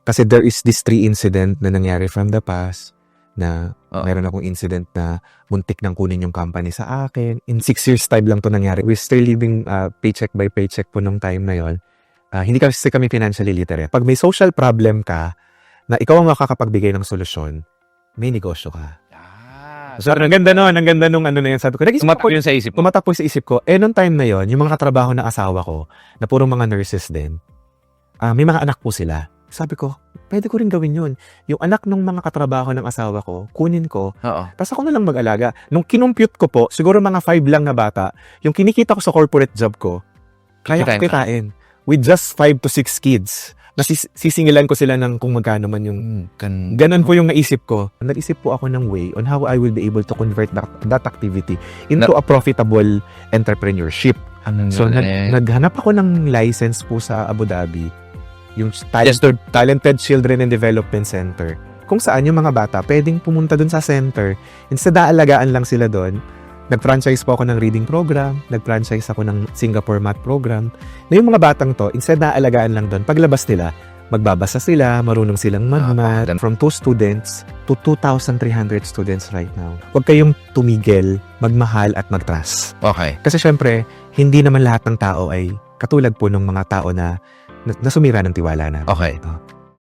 Kasi there is this 3 incident na nangyari from the past na meron akong incident na muntik nang kunin yung company sa akin. In 6 years time lang to nangyari. We're still living paycheck by paycheck po nung time na yon. Hindi kasi kami financially literate. Pag may social problem ka, na ikaw ang makakapagbigay ng solusyon, may negosyo ka. So, ang ganda nung ano na yun. Sabi ko, Tumatak yun sa isip mo. tumatak po sa isip ko. Nung time na yon, yung mga katrabaho ng asawa ko, na puro mga nurses din, may mga anak po sila. Sabi ko, pwede ko rin gawin yun. Yung anak ng mga katrabaho ng asawa ko, kunin ko, tapos ako na lang mag-alaga. Nung kinumpute ko po, siguro mga 5 lang na bata, yung kinikita ko sa corporate job ko, kaya ko kitain. With just 5 to 6 kids. Sisingilan ko sila ng kung magkano man yung... Ganon po yung naisip ko. Naisip po ako ng way on how I will be able to convert that activity into a profitable entrepreneurship. So, naghanap ako ng license po sa Abu Dhabi. Yung Talented Children and Development Center. Kung saan yung mga bata pwedeng pumunta dun sa center. Instead, aalagaan lang sila dun. Nag-franchise po ako ng reading program, nag-franchise ako ng Singapore math program. Na yung mga batang to, instead na alagaan lang doon, paglabas nila, magbabasa sila, marunong silang mag-math. From 2 students to 2,300 students right now. Huwag kayong tumigil, magmahal at mag-trust. Okay. Kasi syempre, hindi naman lahat ng tao ay katulad po ng mga tao na sumira ng tiwala namin. Okay.